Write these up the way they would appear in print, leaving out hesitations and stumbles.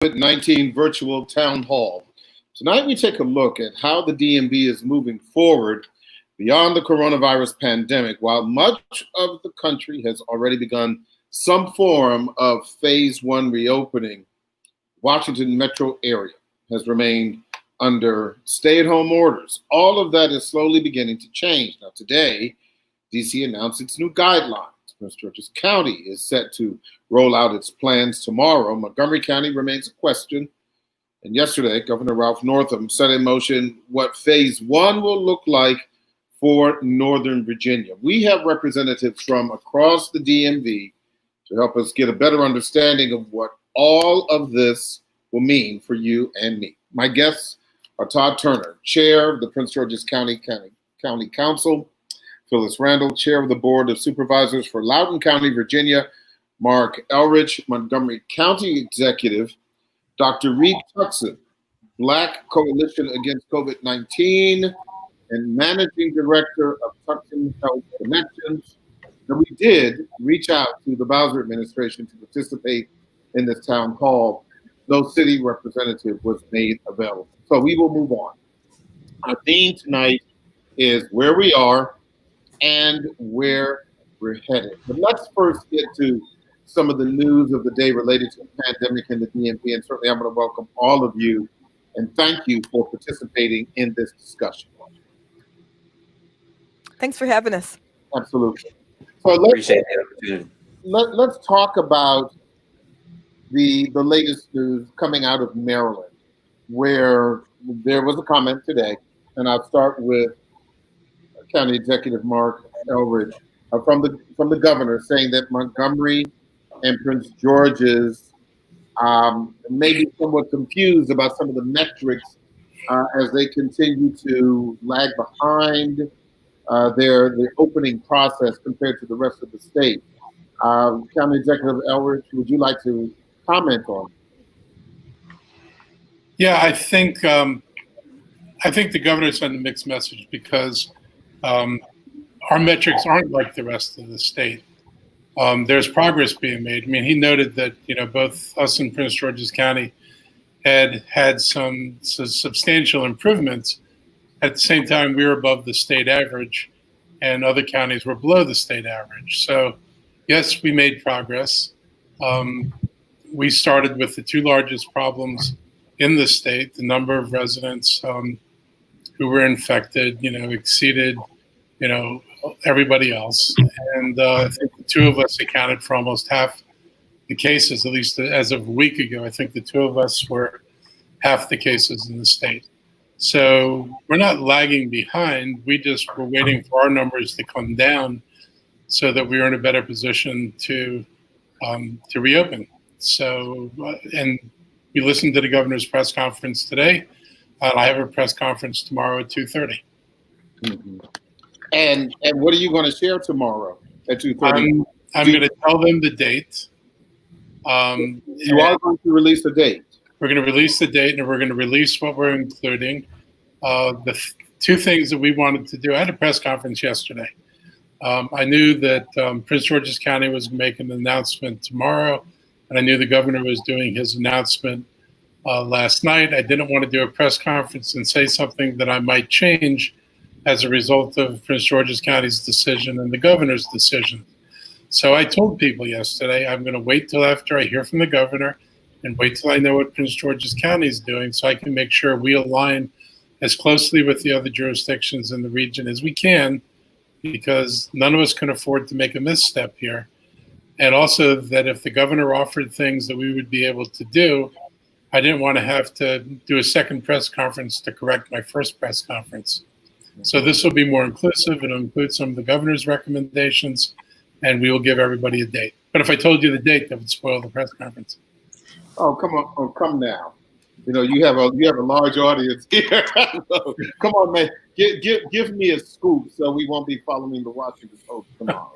COVID-19 virtual town hall. Tonight we take a look at how the DMV is moving forward beyond the coronavirus pandemic. While much of the country has already begun some form of phase one reopening, Washington metro area has remained under stay-at-home orders. All of that is slowly beginning to change. Now today, DC announced its new guidelines. Prince George's County is set to roll out its plans tomorrow. Montgomery County remains a question. And yesterday, Governor Ralph Northam set in motion what phase one will look like for Northern Virginia. We have representatives from across the DMV to help us get a better understanding of what all of this will mean for you and me. My guests are Todd Turner, Chair of the Prince George's County Council, Phyllis Randall, Chair of the Board of Supervisors for Loudoun County, Virginia, Mark Elrich, Montgomery County Executive, Dr. Reed Tuckson, Black Coalition Against COVID-19, and Managing Director of Tuckson Health Connections. And we did reach out to the Bowser administration to participate in this town hall. No city representative was made available. So we will move on. Our theme tonight is where we are and where we're headed. But let's first get to some of the news of the day related to the pandemic in the DMV. And certainly I'm going to welcome all of you and thank you for participating in this discussion. Thanks for having us. Absolutely. So let's talk about the latest news coming out of Maryland, where there was a comment today, and I'll start with County Executive Mark Elrich from the governor, saying that Montgomery and Prince George's may be somewhat confused about some of the metrics as they continue to lag behind their opening process compared to the rest of the state. County Executive Elrich, would you like to comment on it? Yeah, I think the governor sent a mixed message because our metrics aren't like the rest of the state. There's progress being made. I mean, he noted that both us and Prince George's County had some substantial improvements. At the same time, we were above the state average, and other counties were below the state average. So, yes, we made progress. We started with the two largest problems in the state. The number of residents who were infected, exceeded, everybody else. And I think the two of us accounted for almost half the cases, at least as of a week ago. I think the two of us were half the cases in the state. So we're not lagging behind. We just were waiting for our numbers to come down so that we were in a better position to reopen. So, and we listened to the governor's press conference today. I have a press conference tomorrow at 2:30. Mm-hmm. And what are you going to share tomorrow at 2:30? I'm going to tell them the date. You are going to release a date. We're going to release the date, and we're going to release what we're including. The two things that we wanted to do. I had a press conference yesterday. I knew that Prince George's County was making an announcement tomorrow, and I knew the governor was doing his announcement last night. I didn't want to do a press conference and say something that I might change as a result of Prince George's County's decision and the governor's decision. So I told people yesterday, I'm going to wait till after I hear from the governor and wait till I know what Prince George's County is doing so I can make sure we align as closely with the other jurisdictions in the region as we can, because none of us can afford to make a misstep here. And also that if the governor offered things that we would be able to do, I didn't want to have to do a second press conference to correct my first press conference. So this will be more inclusive. It'll include some of the governor's recommendations, and we will give everybody a date. But if I told you the date, that would spoil the press conference. Oh, come on! Oh, come now. You have a large audience here. Come on, man. Give me a scoop so we won't be following the Washington Post tomorrow.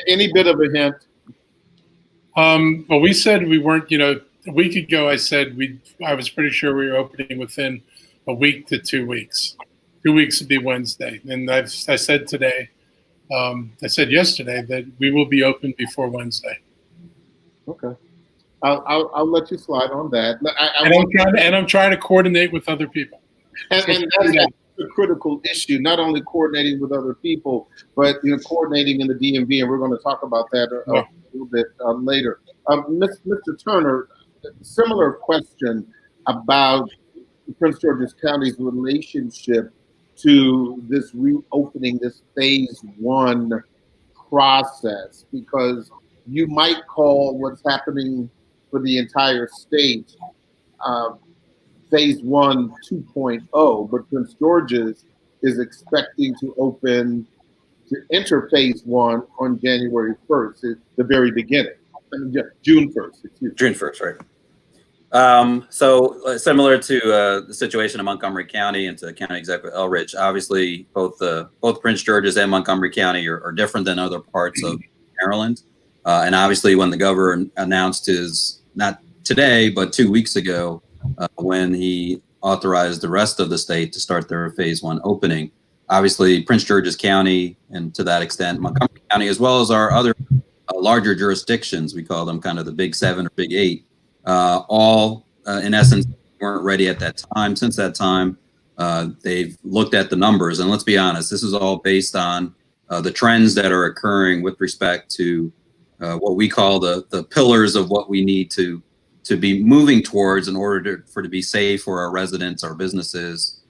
Any bit of a hint? Well, we said we weren't. A week ago, I said I was pretty sure we were opening within a week to 2 weeks. 2 weeks would be Wednesday, and I said today. I said yesterday that we will be open before Wednesday. Okay. I'll let you slide on that. I'm trying to coordinate with other people. And that's a critical issue, not only coordinating with other people, but coordinating in the DMV, and we're going to talk about that a little bit later. Mr. Turner, similar question about Prince George's County's relationship to this reopening, this phase one process, because you might call what's happening for the entire state phase one 2.0, but Prince George's is expecting to enter phase one on January 1st, at the very beginning. June 1st, excuse me. June 1st, right. So similar to the situation in Montgomery County and to the County Executive Elridge, obviously both Prince George's and Montgomery County are different than other parts of Maryland. And obviously when the governor announced his, not today, but 2 weeks ago, when he authorized the rest of the state to start their phase one opening, obviously Prince George's County, and to that extent Montgomery County, as well as our other larger jurisdictions, we call them kind of the big seven or big eight, all in essence weren't ready at that time. Since that time, they've looked at the numbers, and let's be honest, this is all based on the trends that are occurring with respect to what we call the pillars of what we need to be moving towards in order for it to be safe for our residents, our businesses,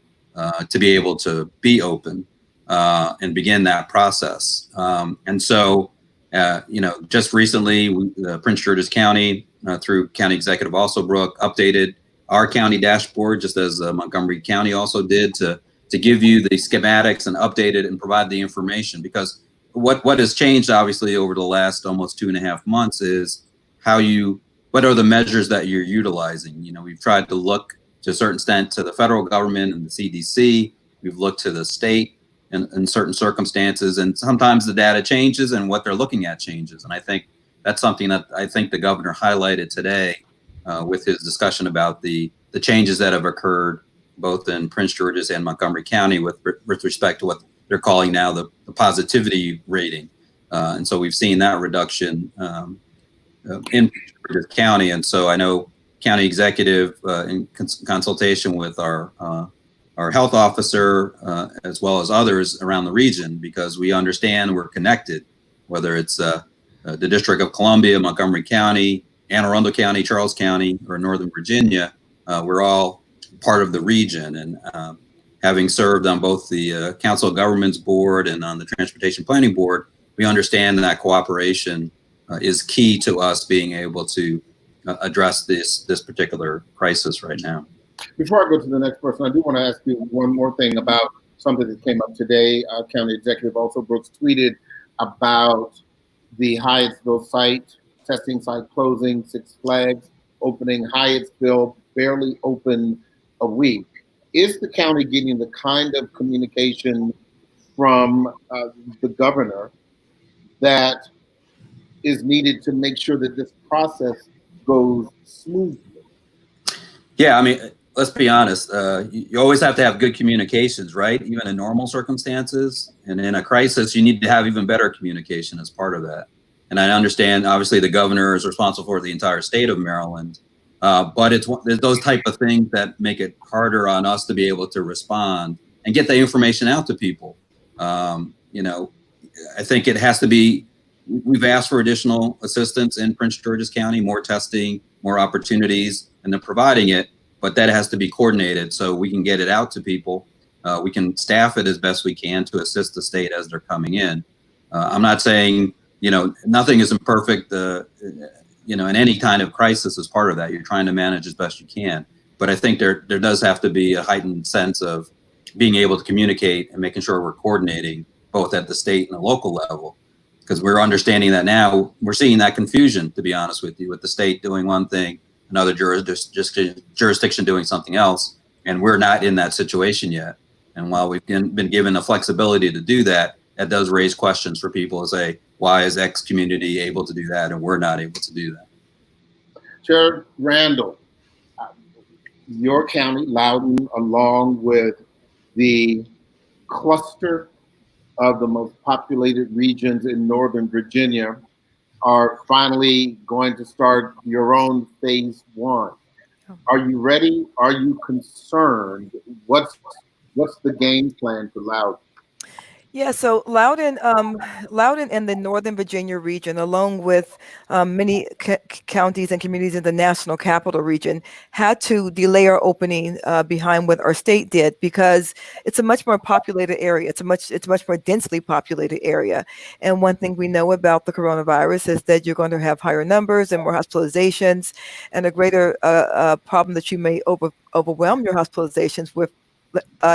to be able to be open and begin that process. And so, just recently, Prince George's County, through County Executive Alsobrook, updated our county dashboard, just as Montgomery County also did, to give you the schematics and update it and provide the information. Because what has changed, obviously, over the last almost 2.5 months is what are the measures that you're utilizing? We've tried to look to a certain extent to the federal government and the CDC. We've looked to the state in certain circumstances, and sometimes the data changes and what they're looking at changes. And I think that's something that I think the governor highlighted today with his discussion about the changes that have occurred both in Prince George's and Montgomery County with respect to what they're calling now the positivity rating. And so we've seen that reduction in Prince George's County. And so I know county executive in consultation with our health officer, as well as others around the region, because we understand we're connected, whether it's the District of Columbia, Montgomery County, Anne Arundel County, Charles County, or Northern Virginia, we're all part of the region. And having served on both the Council of Governments Board and on the Transportation Planning Board, we understand that cooperation is key to us being able to address this particular crisis right now. Before I go to the next person, I do want to ask you one more thing about something that came up today. County Executive Brooks tweeted about the Hyattsville site, testing site closing, Six Flags opening, Hyattsville barely open a week. Is the county getting the kind of communication from the governor that is needed to make sure that this process goes smoothly? Yeah, I mean, let's be honest. You always have to have good communications, right? Even in normal circumstances. And in a crisis, you need to have even better communication as part of that. And I understand, obviously, the governor is responsible for the entire state of Maryland. But it's those type of things that make it harder on us to be able to respond and get the information out to people. I think it has to be, we've asked for additional assistance in Prince George's County, more testing, more opportunities, and then providing it. But that has to be coordinated so we can get it out to people. We can staff it as best we can to assist the state as they're coming in. I'm not saying, nothing is imperfect, in any kind of crisis as part of that. You're trying to manage as best you can. But I think there does have to be a heightened sense of being able to communicate and making sure we're coordinating both at the state and the local level. Because we're understanding that now, we're seeing that confusion, to be honest with you, with the state doing one thing, another jurisdiction doing something else, and we're not in that situation yet. And while we've been given the flexibility to do that, that does raise questions for people to say, why is X community able to do that and we're not able to do that? Chair Randall, your county, Loudoun, along with the cluster of the most populated regions in Northern Virginia, are finally going to start your own phase one. Are you ready? Are you concerned? What's the game plan for Loudoun? Yeah, so Loudoun and the Northern Virginia region, along with many counties and communities in the national capital region, had to delay our opening behind what our state did because it's a much more populated area. It's much more densely populated area. And one thing we know about the coronavirus is that you're going to have higher numbers and more hospitalizations, and a greater problem that you may overwhelm your hospitalizations with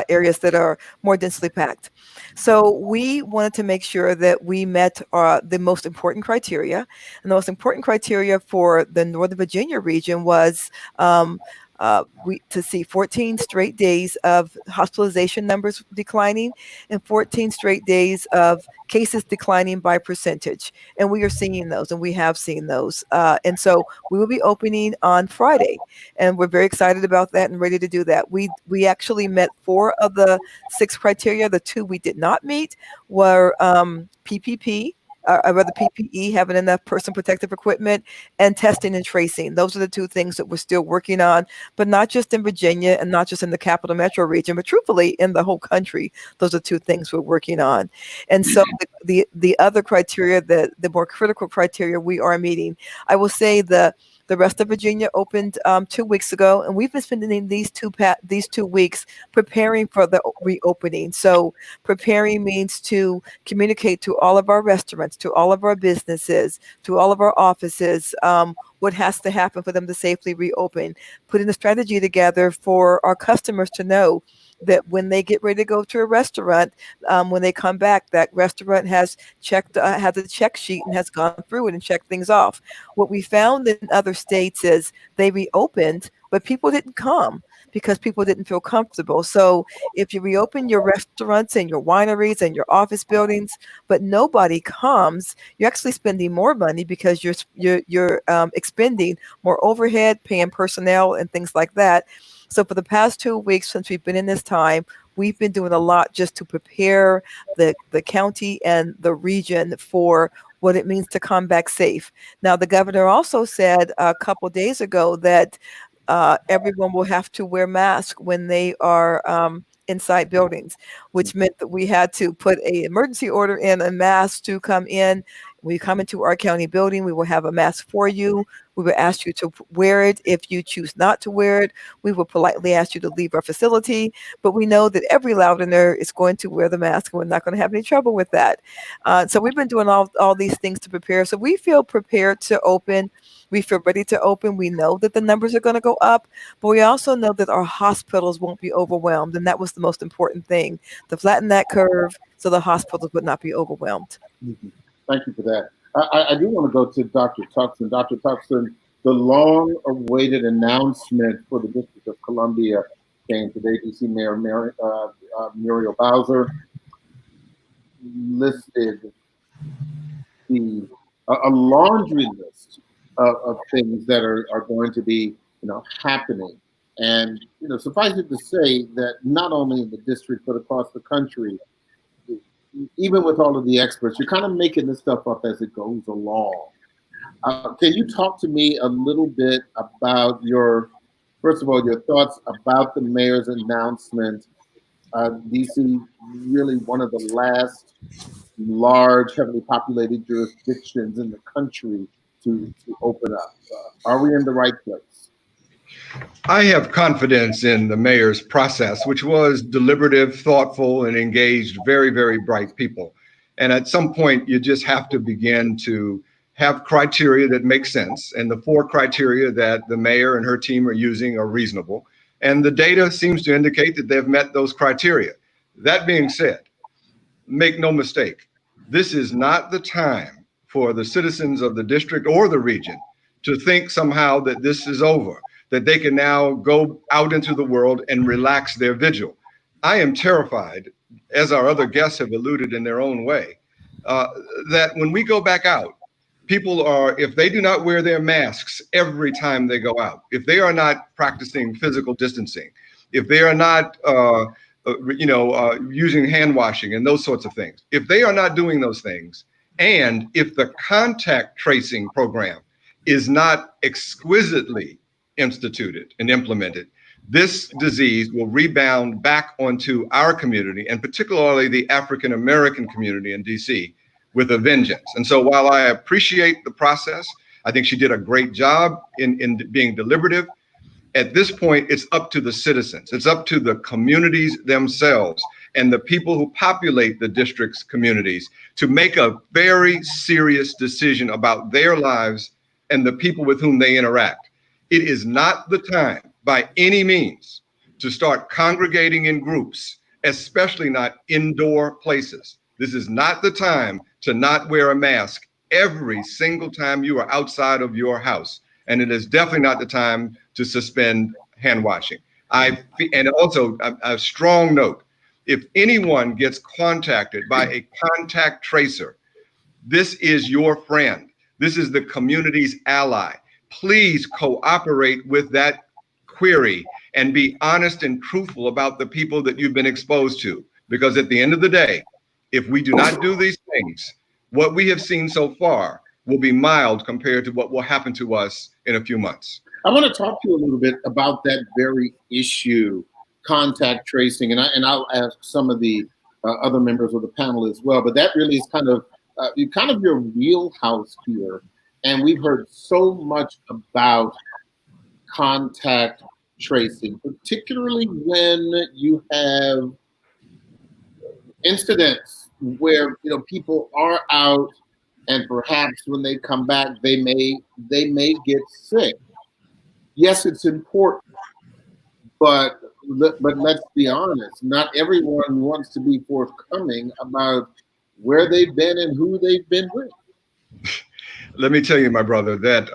areas that are more densely packed. So we wanted to make sure that we met the most important criteria. And the most important criteria for the Northern Virginia region was to see 14 straight days of hospitalization numbers declining and 14 straight days of cases declining by percentage. And we are seeing those, and we have seen those. And so we will be opening on Friday, and we're very excited about that and ready to do that. We actually met 4 of the 6 criteria. The 2 we did not meet were PPP, rather PPE, having enough personal protective equipment, and testing and tracing. Those are the 2 things that we're still working on, but not just in Virginia and not just in the capital metro region, but truthfully in the whole country. Those are 2 things we're working on. And so the other criteria, the more critical criteria, we are meeting. I will say the rest of Virginia opened 2 weeks ago, and we've been spending these 2 weeks preparing for the reopening. So preparing means to communicate to all of our restaurants, to all of our businesses, to all of our offices, what has to happen for them to safely reopen, putting a strategy together for our customers to know that when they get ready to go to a restaurant, when they come back, that restaurant has a check sheet and has gone through it and checked things off. What we found in other states is they reopened, but people didn't come because people didn't feel comfortable. So if you reopen your restaurants and your wineries and your office buildings, but nobody comes, you're actually spending more money because you're expending more overhead, paying personnel and things like that. So for the past 2 weeks since we've been in this time, we've been doing a lot just to prepare the county and the region for what it means to come back safe. Now, the governor also said a couple days ago that everyone will have to wear masks when they are inside buildings, which meant that we had to put an emergency order in a mask to come in. When you come into our county building, we will have a mask for you. We will ask you to wear it. If you choose not to wear it, we will politely ask you to leave our facility. But we know that every Loudoner is going to wear the mask, and we're not going to have any trouble with that. So we've been doing all these things to prepare. So we feel prepared to open. We feel ready to open. We know that the numbers are going to go up, but we also know that our hospitals won't be overwhelmed. And that was the most important thing, to flatten that curve so the hospitals would not be overwhelmed. Mm-hmm. Thank you for that. I do want to go to Dr. Tuxson. Dr. Tuxson, the long-awaited announcement for the District of Columbia came today. DC Mayor Muriel Bowser listed a laundry list of things that are going to be happening. And suffice it to say that not only in the district but across the country, even with all of the experts, you're kind of making this stuff up as it goes along. Can you talk to me a little bit about first of all, your thoughts about the mayor's announcement? DC, really one of the last large, heavily populated jurisdictions in the country to open up. Are we in the right place? I have confidence in the mayor's process, which was deliberative, thoughtful, and engaged very, very bright people. And at some point, you just have to begin to have criteria that make sense. And the 4 criteria that the mayor and her team are using are reasonable. And the data seems to indicate that they've met those criteria. That being said, make no mistake, this is not the time for the citizens of the district or the region to think somehow that this is over, that they can now go out into the world and relax their vigil. I am terrified, as our other guests have alluded in their own way, that when we go back out, people are, if they do not wear their masks every time they go out, if they are not practicing physical distancing, if they are not using hand washing and those sorts of things, if they are not doing those things, And if the contact tracing program is not exquisitely instituted and implemented, this disease will rebound back onto our community, and particularly the African American community in DC, with a vengeance. And so while I appreciate the process, I think she did a great job in being deliberative. At this point, it's up to the citizens. It's up to the communities themselves and the people who populate the district's communities to make a very serious decision about their lives and the people with whom they interact. It is not the time by any means to start congregating in groups, especially not indoor places. This is not the time to not wear a mask every single time you are outside of your house. And it is definitely not the time to suspend hand washing. And also a strong note, if anyone gets contacted by a contact tracer, this is your friend. This is the community's ally. Please cooperate with that query and be honest and truthful about the people that you've been exposed to. Because at the end of the day, if we do not do these things, what we have seen so far will be mild compared to what will happen to us in a few months. I want to talk to you a little bit about that very issue, contact tracing, and I'll ask some of the other members of the panel as well. But that really is kind of your wheelhouse here, and we've heard so much about contact tracing, particularly when you have incidents where people are out, and perhaps when they come back, they may get sick. Yes, it's important, but let's be honest. Not everyone wants to be forthcoming about where they've been and who they've been with. Let me tell you, my brother, that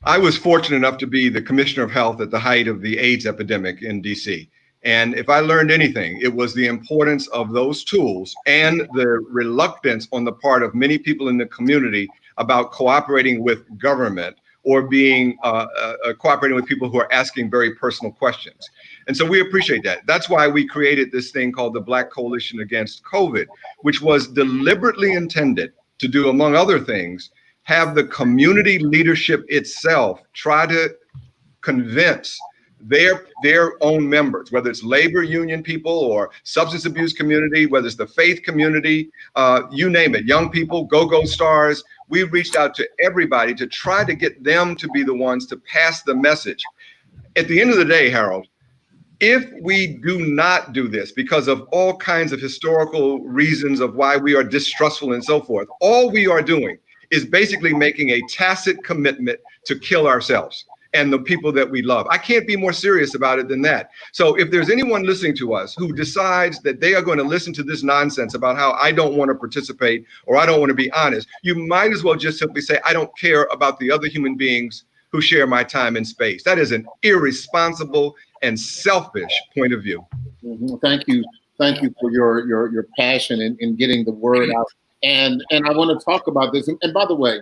I was fortunate enough to be the commissioner of health at the height of the AIDS epidemic in DC. And if I learned anything, it was the importance of those tools and the reluctance on the part of many people in the community about cooperating with government or being cooperating with people who are asking very personal questions. And so we appreciate that. That's why we created this thing called the Black Coalition Against COVID, which was deliberately intended to do, among other things, have the community leadership itself try to convince their own members, whether it's labor union people or substance abuse community, whether it's the faith community, you name it, young people, go-go stars. We reached out to everybody to try to get them to be the ones to pass the message. At the end of the day, Harold, if we do not do this because of all kinds of historical reasons of why we are distrustful and so forth, all we are doing is basically making a tacit commitment to kill ourselves and the people that we love. I can't be more serious about it than that. So if there's anyone listening to us who decides that they are going to listen to this nonsense about how I don't want to participate or I don't want to be honest, you might as well just simply say, I don't care about the other human beings who share my time and space. That is an irresponsible and selfish point of view. Mm-hmm. Thank you for your passion in getting the word out. And I want to talk about this. And by the way,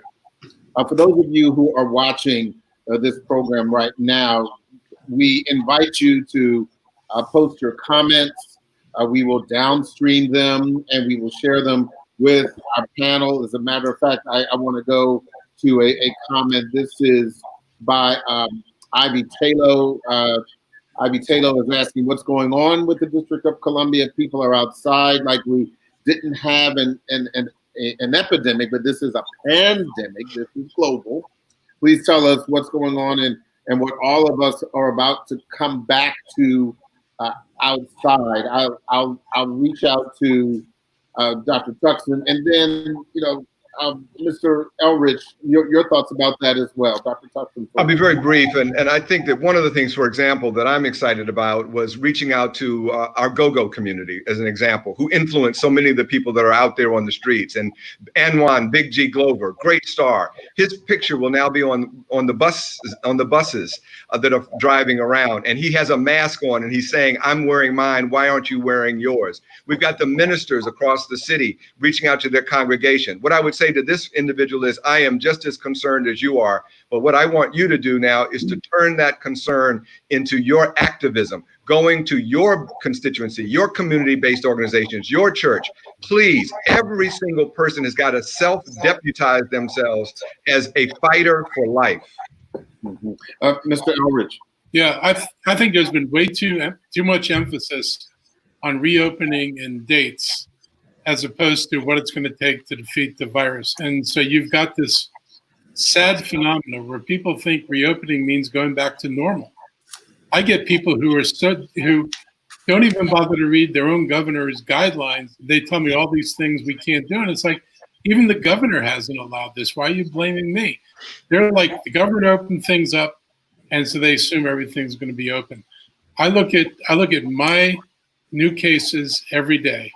for those of you who are watching this program right now, we invite you to post your comments. We will downstream them and we will share them with our panel. As a matter of fact, I want to go to a comment. This is by Ivy Taylor. Ivy Taylor is asking what's going on with the District of Columbia. People are outside like we didn't have an epidemic, but this is a pandemic. This is global. Please tell us what's going on and what all of us are about to come back to outside. I'll reach out to Dr. Tuxson, and then Mr. Elrich, your thoughts about that as well, Dr. Tuxson. I'll be very brief, and I think that one of the things, for example, that I'm excited about was reaching out to our go-go community, as an example, who influence so many of the people that are out there on the streets. And Anwan, Big G Glover, great star. His picture will now be on the buses that are driving around, and he has a mask on, and he's saying, "I'm wearing mine. Why aren't you wearing yours?" We've got the ministers across the city reaching out to their congregation. What I would say say to this individual is, I am just as concerned as you are. But what I want you to do now is to turn that concern into your activism, going to your constituency, your community-based organizations, your church. Please, every single person has got to self-deputize themselves as a fighter for life. Mr. Elridge. Yeah, I think there's been way too much emphasis on reopening and dates as opposed to what it's going to take to defeat the virus. And so you've got this sad phenomenon where people think reopening means going back to normal. I get people who don't even bother to read their own governor's guidelines. They tell me all these things we can't do. And it's like, even the governor hasn't allowed this. Why are you blaming me? They're like, the governor opened things up, and so they assume everything's going to be open. I look at my new cases every day,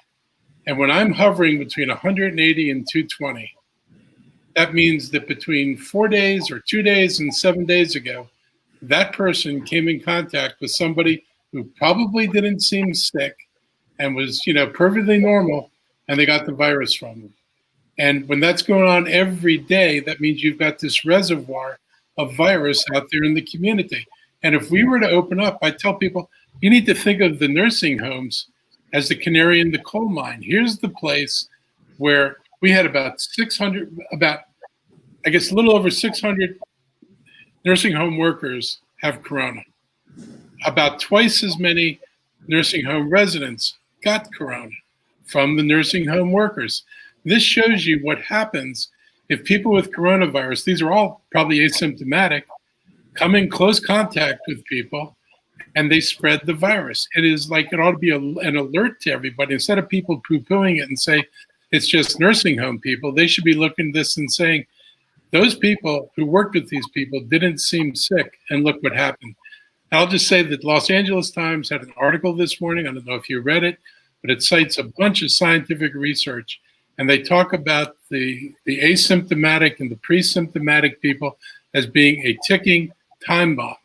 and when I'm hovering between 180 and 220, that means that between 4 days or 2 days and 7 days ago, that person came in contact with somebody who probably didn't seem sick and was, perfectly normal, and they got the virus from them. And when that's going on every day, that means you've got this reservoir of virus out there in the community. And if we were to open up, I tell people, you need to think of the nursing homes as the canary in the coal mine. Here's the place where we had a little over 600 nursing home workers have corona. About twice as many nursing home residents got corona from the nursing home workers. This shows you what happens if people with coronavirus, these are all probably asymptomatic, come in close contact with people and they spread the virus. It is like, it ought to be an alert to everybody. Instead of people poo-pooing it and say, it's just nursing home people, they should be looking at this and saying, those people who worked with these people didn't seem sick, and look what happened. I'll just say that Los Angeles Times had an article this morning, I don't know if you read it, but it cites a bunch of scientific research, and they talk about the asymptomatic and the pre-symptomatic people as being a ticking time bomb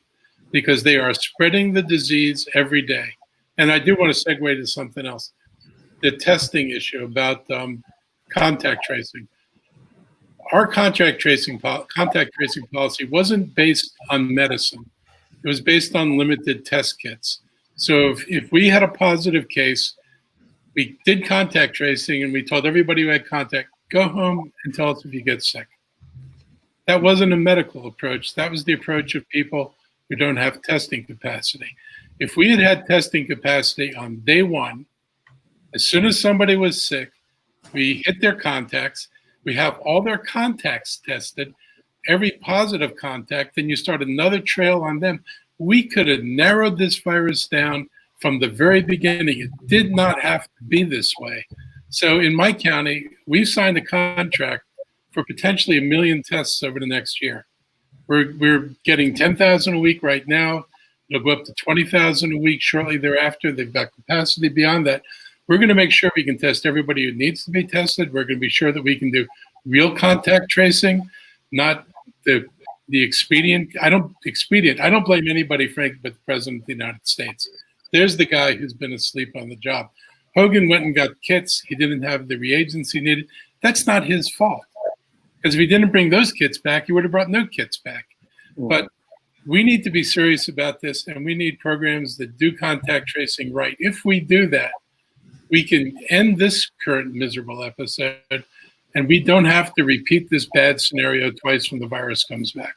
because they are spreading the disease every day. And I do want to segue to something else, the testing issue about contact tracing. Our contact tracing policy wasn't based on medicine. It was based on limited test kits. So if we had a positive case, we did contact tracing and we told everybody who had contact, go home and tell us if you get sick. That wasn't a medical approach. That was the approach of people who don't have testing capacity. If we had testing capacity on day one, as soon as somebody was sick, we hit their contacts, we have all their contacts tested, every positive contact, then you start another trail on them. We could have narrowed this virus down from the very beginning. It did not have to be this way. So in my county, we've signed a contract for potentially 1 million tests over the next year. We're getting 10,000 a week right now. It'll go up to 20,000 a week shortly thereafter. They've got capacity beyond that. We're going to make sure we can test everybody who needs to be tested. We're going to be sure that we can do real contact tracing, not the expedient. I don't blame anybody, Frank, but the President of the United States. There's the guy who's been asleep on the job. Hogan went and got kits. He didn't have the reagents he needed. That's not his fault. Because if he didn't bring those kits back, he would have brought no kits back. But we need to be serious about this, and we need programs that do contact tracing right. If we do that, we can end this current miserable episode, and we don't have to repeat this bad scenario twice when the virus comes back.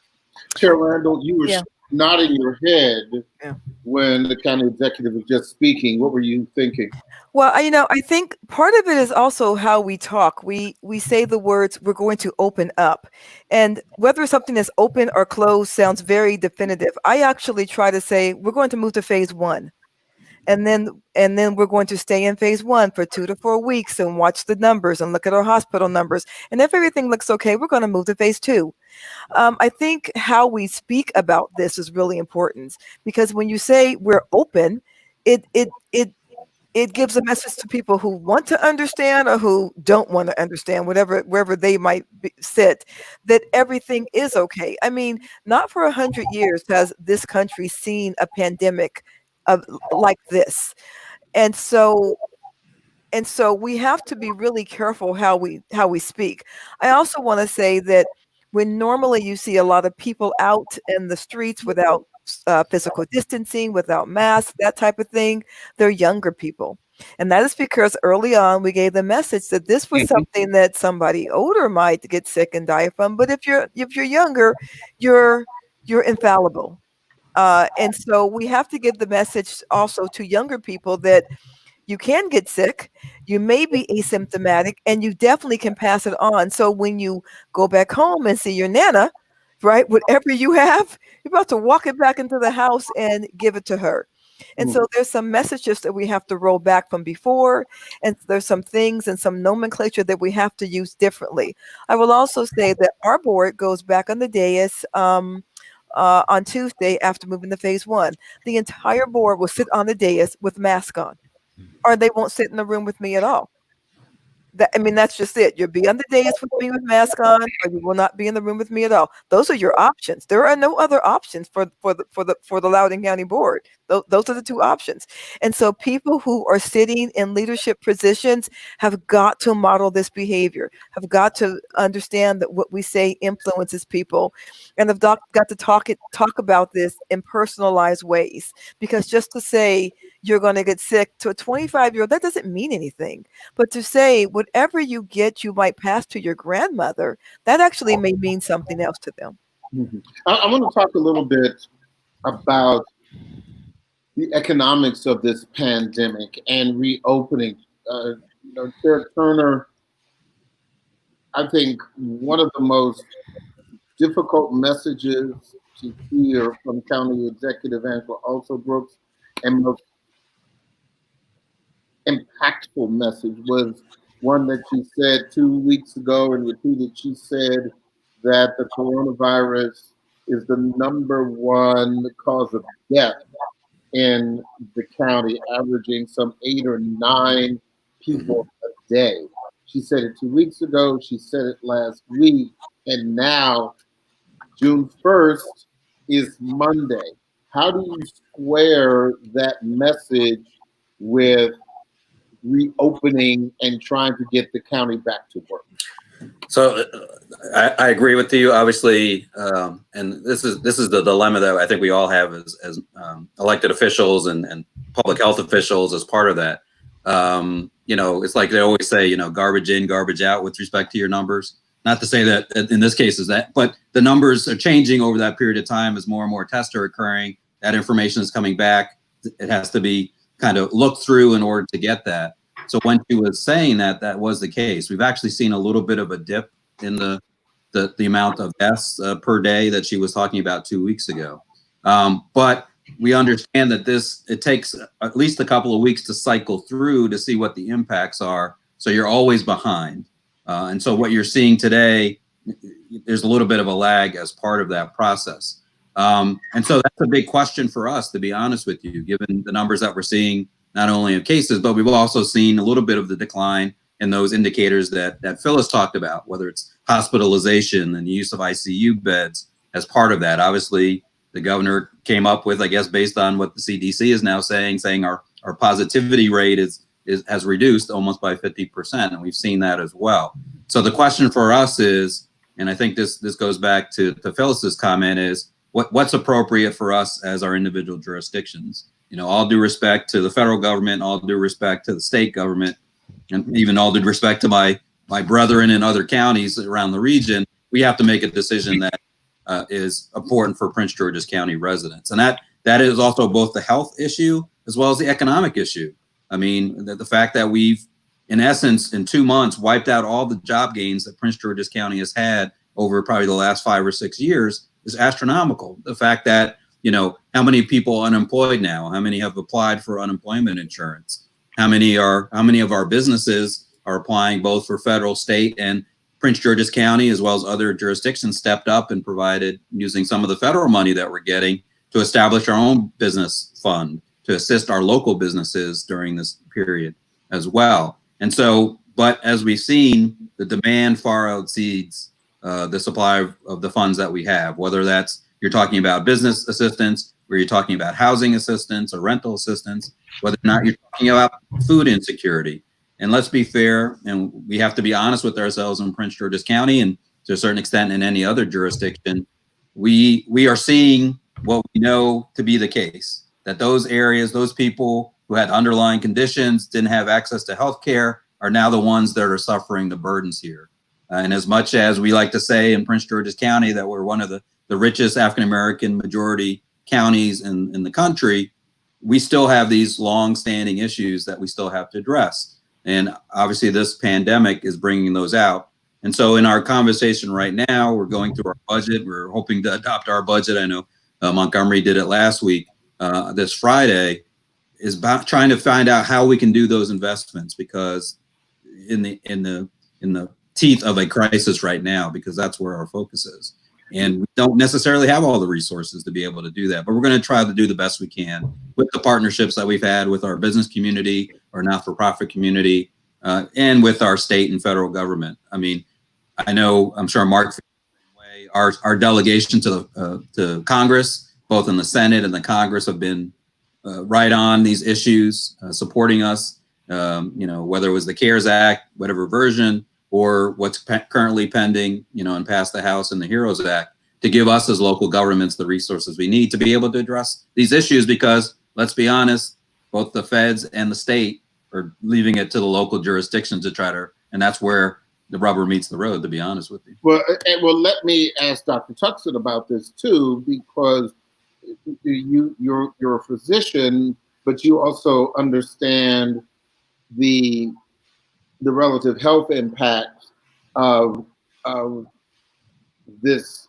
Chair Randall, you were nodding your head when the county executive was just speaking. What were you thinking? Well, I think part of it is also how we talk. We say the words, we're going to open up. And whether something is open or closed sounds very definitive. I actually try to say, we're going to move to phase 1. And then we're going to stay in phase 1 for 2 to 4 weeks and watch the numbers and look at our hospital numbers. And if everything looks okay, we're going to move to phase 2. I think how we speak about this is really important, because when you say we're open, it gives a message to people who want to understand or who don't want to understand, wherever they might sit, that everything is okay. I mean, not for 100 years has this country seen a pandemic like this. And so And so we have to be really careful how we speak. I also want to say that when normally you see a lot of people out in the streets without physical distancing, without masks, that type of thing, they're younger people. And that is because early on we gave the message that this was something that somebody older might get sick and die from. But if you're younger, you're infallible. And so we have to give the message also to younger people that you can get sick, you may be asymptomatic, and you definitely can pass it on. So when you go back home and see your nana, right, whatever you have, you're about to walk it back into the house and give it to her. And so there's some messages that we have to roll back from before, and there's some things and some nomenclature that we have to use differently. I will also say that our board goes back on the dais on Tuesday after moving to phase 1. The entire board will sit on the dais with mask on, or they won't sit in the room with me at all. That's just it. You'll be on the dais with me with mask on, or you will not be in the room with me at all. Those are your options. There are no other options for the Loudoun County Board. Those are the two options. And so people who are sitting in leadership positions have got to model this behavior, have got to understand that what we say influences people, and have got to talk about this in personalized ways. Because just to say you're going to get sick to a 25-year-old, that doesn't mean anything. But to say whatever you get, you might pass to your grandmother, that actually may mean something else to them. I want to talk a little bit about the economics of this pandemic and reopening. Chair Turner, I think one of the most difficult messages to hear from County Executive Angela Also Brooks, and most impactful message was one that she said 2 weeks ago and repeated. She said that the coronavirus is the #1 cause of death in the county, averaging some 8 or 9 people a day. She said it 2 weeks ago, she said it last week, and now June 1st is Monday. How do you square that message with reopening and trying to get the county back to work? So I agree with you, obviously, and this is the dilemma that I think we all have as elected officials and public health officials as part of that. It's like they always say, garbage in, garbage out with respect to your numbers. Not to say that in this case is that, but the numbers are changing over that period of time as more and more tests are occurring. That information is coming back. It has to be kind of looked through in order to get that. So when she was saying that was the case, we've actually seen a little bit of a dip in the amount of deaths per day that she was talking about 2 weeks ago. But we understand that it takes at least a couple of weeks to cycle through to see what the impacts are. So you're always behind. And so what you're seeing today, there's a little bit of a lag as part of that process. And so that's a big question for us, to be honest with you, given the numbers that we're seeing, not only of cases, but we've also seen a little bit of the decline in those indicators that Phyllis talked about, whether it's hospitalization and the use of ICU beds as part of that. Obviously, the governor came up with, I guess, based on what the CDC is now saying our positivity rate has reduced almost by 50%, and we've seen that as well. So the question for us is, and I think this goes back to Phyllis's comment, is what's appropriate for us as our individual jurisdictions? All due respect to the federal government, all due respect to the state government, and even all due respect to my brethren in other counties around the region, we have to make a decision that is important for Prince George's County residents. And that is also both the health issue as well as the economic issue. I mean, the fact that we've, in essence, in 2 months, wiped out all the job gains that Prince George's County has had over probably the last 5 or 6 years is astronomical. The fact that, how many people are unemployed now? How many have applied for unemployment insurance? How many of our businesses are applying both for federal, state, and Prince George's County, as well as other jurisdictions, stepped up and provided, using some of the federal money that we're getting, to establish our own business fund to assist our local businesses during this period as well. And so, but as we've seen, the demand far exceeds the supply of the funds that we have, whether that's you're talking about business assistance, or you're talking about housing assistance or rental assistance, whether or not you're talking about food insecurity. And let's be fair, and we have to be honest with ourselves in Prince George's County, and to a certain extent in any other jurisdiction. We are seeing what we know to be the case, that those areas, those people who had underlying conditions, didn't have access to health care, are now the ones that are suffering the burdens here. And as much as we like to say in Prince George's County that we're one of the richest African-American majority counties in the country, we still have these long-standing issues that we still have to address. And obviously this pandemic is bringing those out. And so in our conversation right now, we're going through our budget. We're hoping to adopt our budget. I know Montgomery did it last week. This Friday is about trying to find out how we can do those investments, because in the teeth of a crisis right now, because that's where our focus is. And we don't necessarily have all the resources to be able to do that, but we're going to try to do the best we can with the partnerships that we've had with our business community, our not-for-profit community, and with our state and federal government. I mean, I'm sure Mark feels the same way. Our delegation to Congress, both in the Senate and the Congress, have been right on these issues, supporting us, whether it was the CARES Act, whatever version, or what's currently pending, and passed the House and the HEROES Act, to give us as local governments the resources we need to be able to address these issues. Because let's be honest, both the feds and the state are leaving it to the local jurisdictions to try to, and that's where the rubber meets the road, to be honest with you. Well, let me ask Dr. Tuxton about this too, because you're a physician, but you also understand the relative health impact of this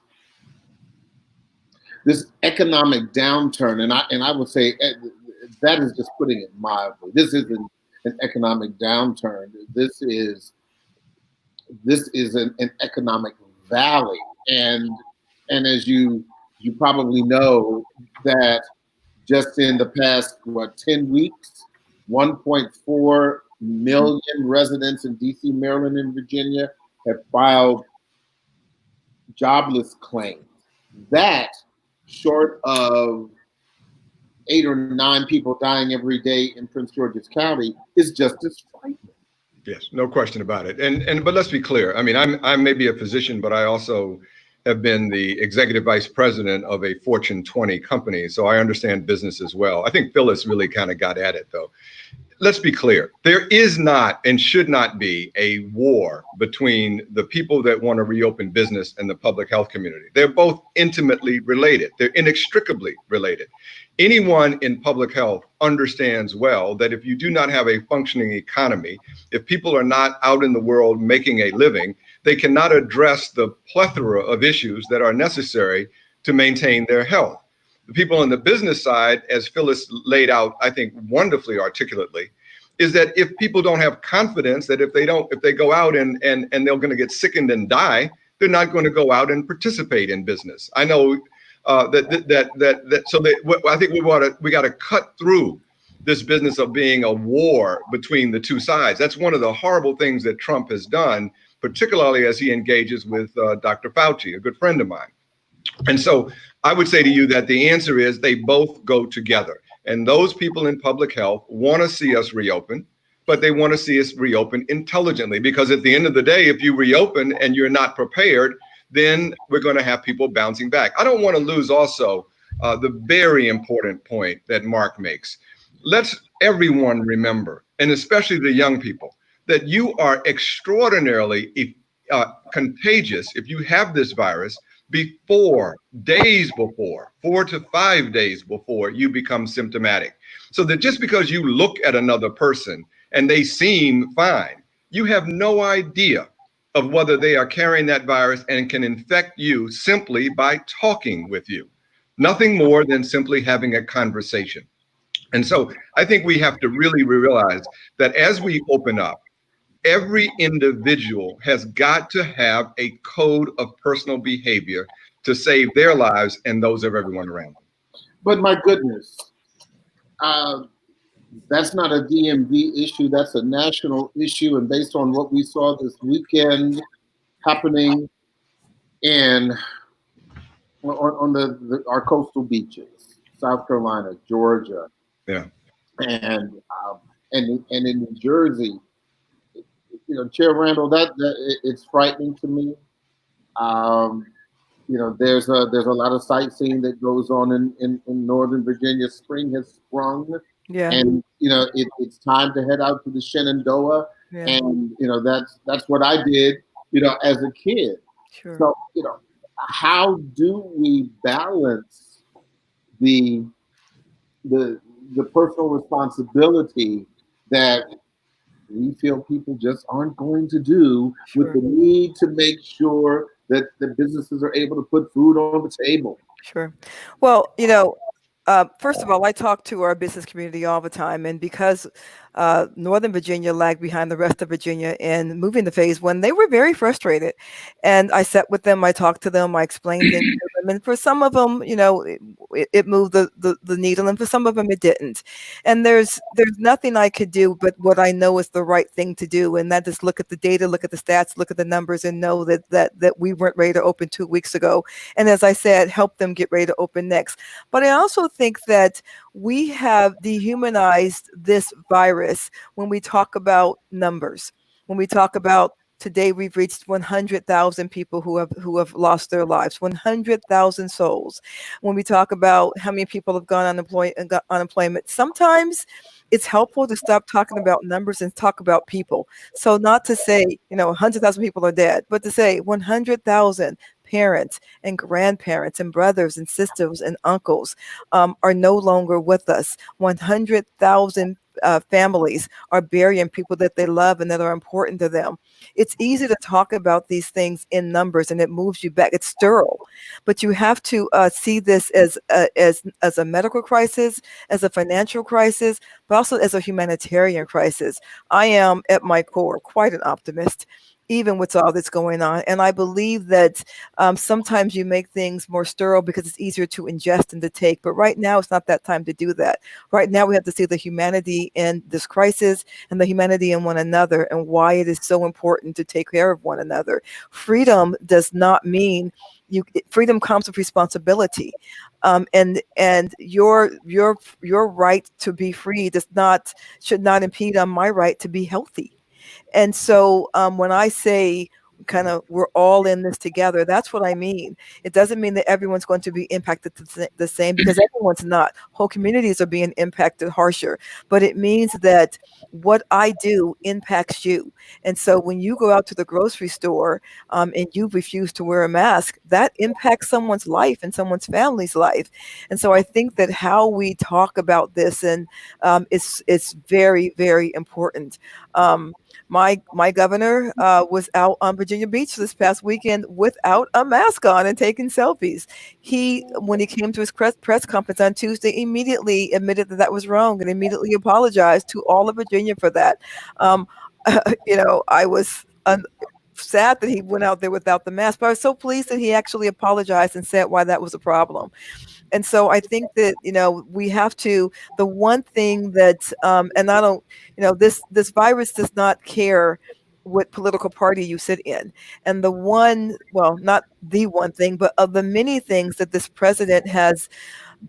economic downturn, and I would say that is just putting it mildly. This isn't an economic downturn. This is an economic valley, and as you probably know, that just in the past 10 weeks, 1.4 million residents in DC, Maryland, and Virginia have filed jobless claims. That, short of 8 or 9 people dying every day in Prince George's County, is just as frightening. Yes, no question about it. But let's be clear. I mean, I'm maybe a physician, but I also have been the executive vice president of a Fortune 20 company, so I understand business as well. I think Phyllis really kind of got at it, though. Let's be clear. There is not and should not be a war between the people that want to reopen business and the public health community. They're both intimately related. They're inextricably related. Anyone in public health understands well that if you do not have a functioning economy, if people are not out in the world making a living, they cannot address the plethora of issues that are necessary to maintain their health. The people on the business side, as Phyllis laid out, I think wonderfully articulately, is that if people don't have confidence that if they go out and they're going to get sickened and die, they're not going to go out and participate in business. I know I think we got to cut through this business of being a war between the two sides. That's one of the horrible things that Trump has done, particularly as he engages with Dr. Fauci, a good friend of mine. And so I would say to you that the answer is they both go together. And those people in public health want to see us reopen, but they want to see us reopen intelligently, because at the end of the day, if you reopen and you're not prepared, then we're going to have people bouncing back. I don't want to lose also the very important point that Mark makes. Let's everyone remember, and especially the young people, that you are extraordinarily contagious if you have this virus days before, 4 to 5 days before you become symptomatic. So that just because you look at another person and they seem fine, you have no idea of whether they are carrying that virus and can infect you simply by talking with you. Nothing more than simply having a conversation. And so I think we have to really realize that as we open up, every individual has got to have a code of personal behavior to save their lives and those of everyone around them. But my goodness, that's not a DMV issue. That's a national issue. And based on what we saw this weekend happening on our coastal beaches, South Carolina, Georgia, yeah, and in New Jersey, Chair Randall, it's frightening to me. There's a lot of sightseeing that goes on in Northern Virginia. Spring has sprung, Yeah. and it's time to head out to the Shenandoah, Yeah. and that's what I did, as a kid. Sure. So how do we balance the personal responsibility that we feel people just aren't going to do with the need to make sure that the businesses are able to put food on the table? Sure. Well, first of all, I talk to our business community all the time, and because Northern Virginia lagged behind the rest of Virginia in moving to phase one, they were very frustrated. And I sat with them, I talked to them, I explained things to them, and for some of them, it moved the needle, and for some of them, it didn't. And there's nothing I could do, but what I know is the right thing to do, and that is look at the data, look at the stats, look at the numbers, and know that we weren't ready to open 2 weeks ago. And as I said, help them get ready to open next. But I also think that we have dehumanized this virus when we talk about numbers. When we talk about today, we've reached 100,000 people who have lost their lives, 100,000 souls. When we talk about how many people have gone unemployment, sometimes it's helpful to stop talking about numbers and talk about people. So not to say, 100,000 people are dead, but to say 100,000 parents and grandparents and brothers and sisters and uncles are no longer with us. 100,000 families are burying people that they love and that are important to them. It's easy to talk about these things in numbers, and it moves you back. It's sterile, but you have to see this as a medical crisis, as a financial crisis, but also as a humanitarian crisis. I am, at my core, quite an optimist, even with all that's going on. And I believe that sometimes you make things more sterile because it's easier to ingest and to take. But right now, it's not that time to do that. Right now, we have to see the humanity in this crisis and the humanity in one another, and why it is so important to take care of one another. Freedom does not mean freedom comes with responsibility. And your right to be free should not impede on my right to be healthy. And so when I say kind of we're all in this together, that's what I mean. It doesn't mean that everyone's going to be impacted the same, because everyone's not. Whole communities are being impacted harsher. But it means that what I do impacts you. And so when you go out to the grocery store and you refuse to wear a mask, that impacts someone's life and someone's family's life. And so I think that how we talk about this and is very, very important. My governor was out on Virginia Beach this past weekend without a mask on and taking selfies. When he came to his press conference on Tuesday, immediately admitted that was wrong and immediately apologized to all of Virginia for that. I was sad that he went out there without the mask, but I was so pleased that he actually apologized and said why that was a problem. And so I think that, we have to, the one thing that, and I don't, this virus does not care what political party you sit in. And the one, well, not the one thing, but of the many things that this president has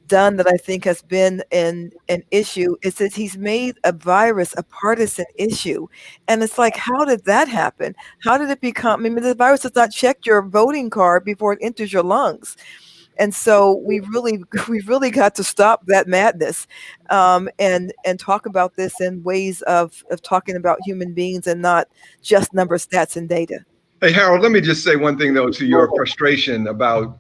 done that I think has been an issue is that he's made a virus a partisan issue. And it's like, how did that happen? How did it become, the virus does not check your voting card before it enters your lungs. And so we really got to stop that madness and talk about this in ways of talking about human beings and not just numbers, stats, and data. Hey, Harold, let me just say one thing, though, to your frustration about,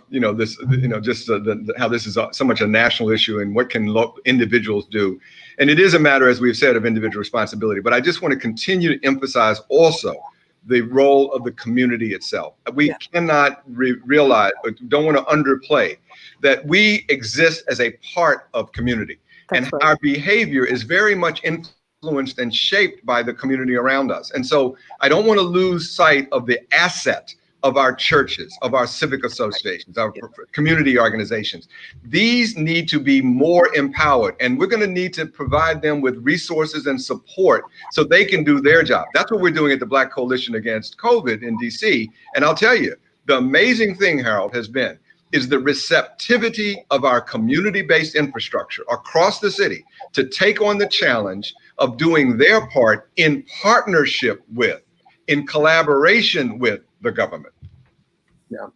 this, just how this is so much a national issue and what can individuals do. And it is a matter, as we've said, of individual responsibility. But I just want to continue to emphasize also the role of the community itself. We cannot realize, or don't want to underplay, that we exist as a part of community. That's and right. Our behavior is very much influenced and shaped by the community around us. And so I don't want to lose sight of the asset of our churches, of our civic associations, our community organizations. These need to be more empowered, and we're going to need to provide them with resources and support so they can do their job. That's what we're doing at the Black Coalition Against COVID in DC. And I'll tell you, the amazing thing, Harold, is the receptivity of our community-based infrastructure across the city to take on the challenge of doing their part in partnership with, in collaboration with the government. Yeah.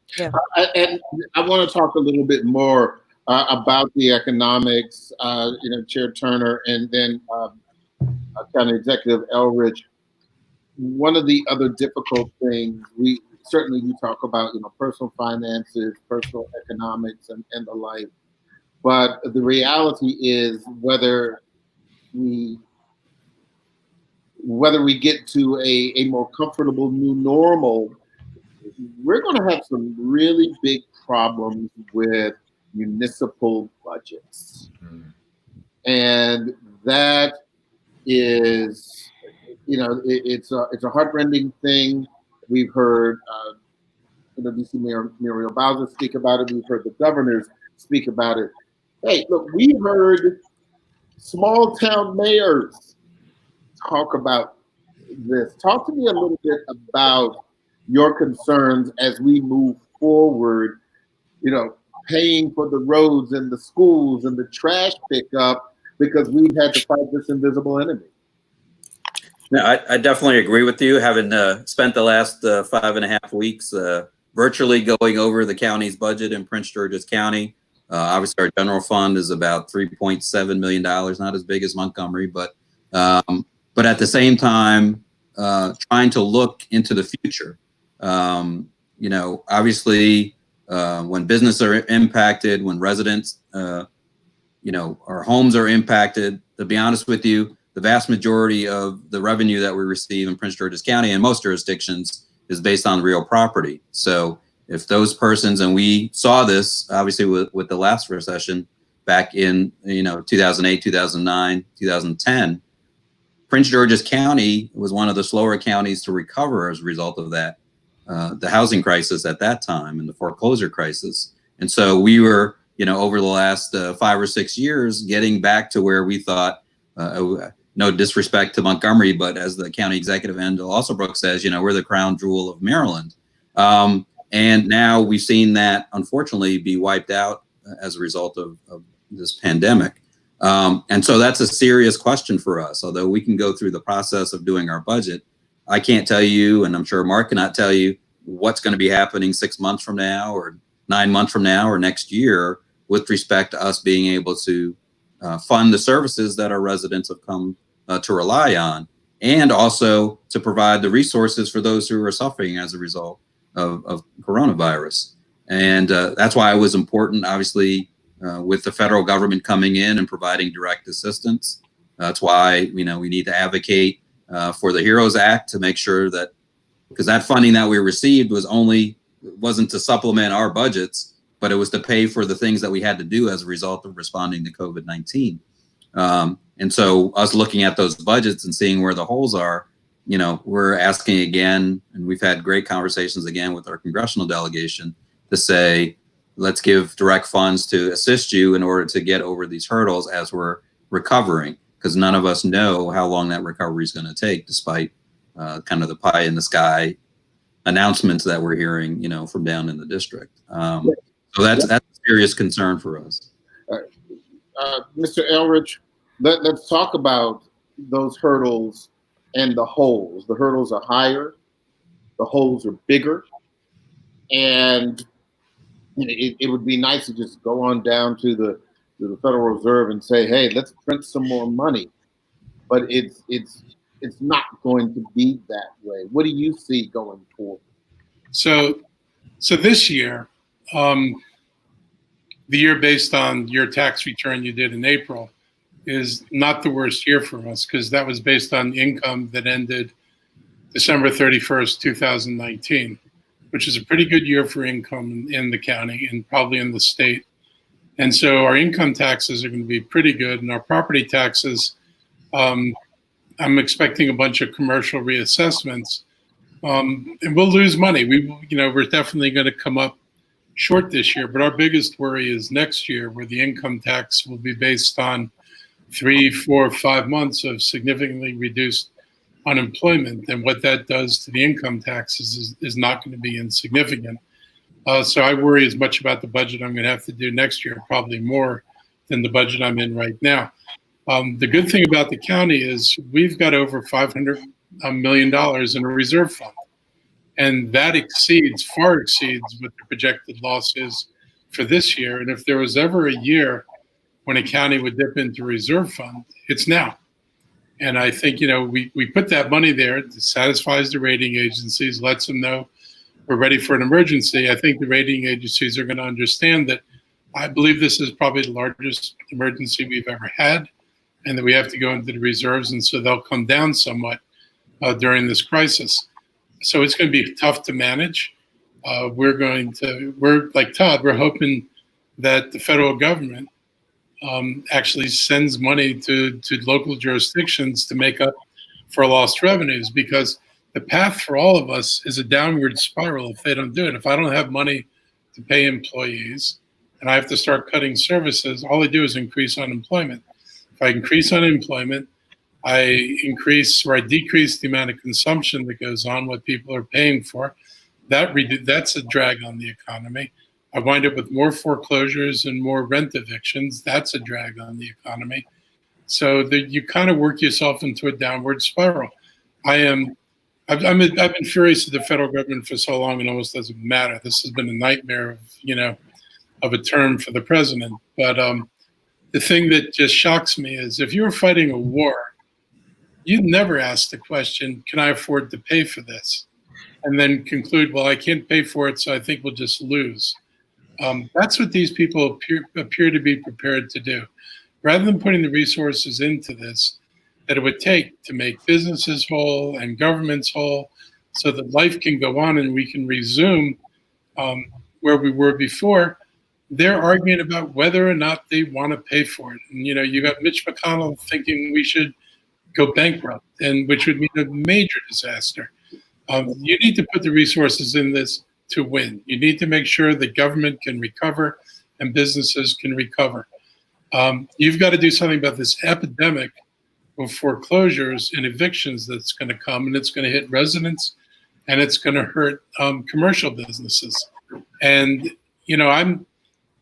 And I want to talk a little bit more about the economics, Chair Turner, and then County Executive Elrich. One of the other difficult things, you talk about, personal finances, personal economics, and the like. But the reality is whether we get to a more comfortable new normal, we're going to have some really big problems with municipal budgets. And that is, it's a heartrending thing. We've heard, DC Mayor Muriel Bowser speak about it. We've heard the governors speak about it. Hey, look, we heard small town mayors talk about this. Talk to me a little bit about your concerns as we move forward, paying for the roads and the schools and the trash pickup because we've had to fight this invisible enemy. No, I definitely agree with you. Having spent the last 5.5 weeks virtually going over the county's budget in Prince George's County. Obviously, our general fund is about $3.7 million, not as big as Montgomery, but at the same time, trying to look into the future. Obviously, when businesses are impacted, when residents, our homes are impacted, to be honest with you, the vast majority of the revenue that we receive in Prince George's County and most jurisdictions is based on real property. So if those persons, and we saw this obviously with the last recession back in 2008, 2009, 2010, Prince George's County was one of the slower counties to recover as a result of that, the housing crisis at that time and the foreclosure crisis. And so we were, over the last 5 or 6 years, getting back to where we thought, no disrespect to Montgomery, but as the county executive Angela Alsobrook says, we're the crown jewel of Maryland. And now we've seen that, unfortunately, be wiped out as a result of this pandemic. And so that's a serious question for us. Although we can go through the process of doing our budget, I can't tell you, and I'm sure Mark cannot tell you, what's going to be happening 6 months from now or 9 months from now or next year with respect to us being able to fund the services that our residents have come to rely on, and also to provide the resources for those who are suffering as a result of coronavirus. And that's why it was important, obviously, with the federal government coming in and providing direct assistance. That's why, we need to advocate for the HEROES Act to make sure that, because that funding that we received wasn't to supplement our budgets, but it was to pay for the things that we had to do as a result of responding to COVID-19. And so us looking at those budgets and seeing where the holes are, we're asking again, and we've had great conversations again with our congressional delegation to say, let's give direct funds to assist you in order to get over these hurdles as we're recovering, because none of us know how long that recovery is going to take, despite kind of the pie in the sky announcements that we're hearing, from down in the district. So that's a serious concern for us. Mr. Elrich, let's talk about those hurdles and the holes. The hurdles are higher, the holes are bigger, and it would be nice to just go on down to the Federal Reserve and say, hey, let's print some more money. But it's not going to be that way. What do you see going forward? So this year, the year based on your tax return you did in April is not the worst year for us, because that was based on income that ended December 31st, 2019, which is a pretty good year for income in the county and probably in the state. And so our income taxes are going to be pretty good, and our property taxes, I'm expecting a bunch of commercial reassessments, and we'll lose money. We're definitely going to come up short this year, but our biggest worry is next year, where the income tax will be based on 3, 4, 5 months of significantly reduced unemployment, and what that does to the income taxes is not going to be insignificant. So I worry as much about the budget I'm going to have to do next year, probably more than the budget I'm in right now. The good thing about the county is we've got over $500 million in a reserve fund. And that far exceeds what the projected loss is for this year. And if there was ever a year when a county would dip into reserve fund, it's now. And I think, we put that money there. It satisfies the rating agencies, lets them know we're ready for an emergency. I think the rating agencies are going to understand that I believe this is probably the largest emergency we've ever had, and that we have to go into the reserves. And so they'll come down somewhat during this crisis. So it's going to be tough to manage. We're like Todd, we're hoping that the federal government actually sends money to local jurisdictions to make up for lost revenues, because the path for all of us is a downward spiral if they don't do it. If I don't have money to pay employees and I have to start cutting services, all I do is increase unemployment. If I increase unemployment, I decrease the amount of consumption that goes on, what people are paying for. That's a drag on the economy. I wind up with more foreclosures and more rent evictions. That's a drag on the economy. So you kind of work yourself into a downward spiral. I've been furious at the federal government for so long, it almost doesn't matter. This has been a nightmare of a term for the president. But the thing that just shocks me is if you were fighting a war, you'd never ask the question, can I afford to pay for this? And then conclude, well, I can't pay for it, so I think we'll just lose. That's what these people appear to be prepared to do. Rather than putting the resources into this that it would take to make businesses whole and governments whole so that life can go on and we can resume where we were before, they're arguing about whether or not they want to pay for it. And, you got Mitch McConnell thinking we should go bankrupt, and which would mean a major disaster. You need to put the resources in this to win. You need to make sure that government can recover and businesses can recover. You've got to do something about this epidemic of foreclosures and evictions that's going to come, and it's going to hit residents, and it's going to hurt commercial businesses. And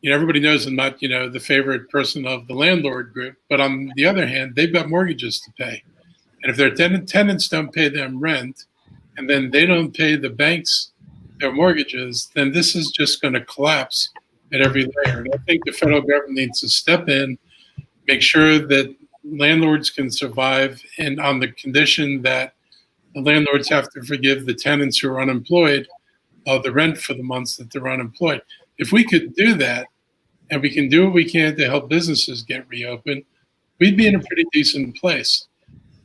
everybody knows I'm not the favorite person of the landlord group, but on the other hand, they've got mortgages to pay, and if their tenants don't pay them rent, and then they don't pay the banks their mortgages, then this is just going to collapse at every layer. And I think the federal government needs to step in, make sure that landlords can survive, and on the condition that the landlords have to forgive the tenants who are unemployed the rent for the months that they're unemployed. If we could do that, and we can do what we can to help businesses get reopened, we'd be in a pretty decent place.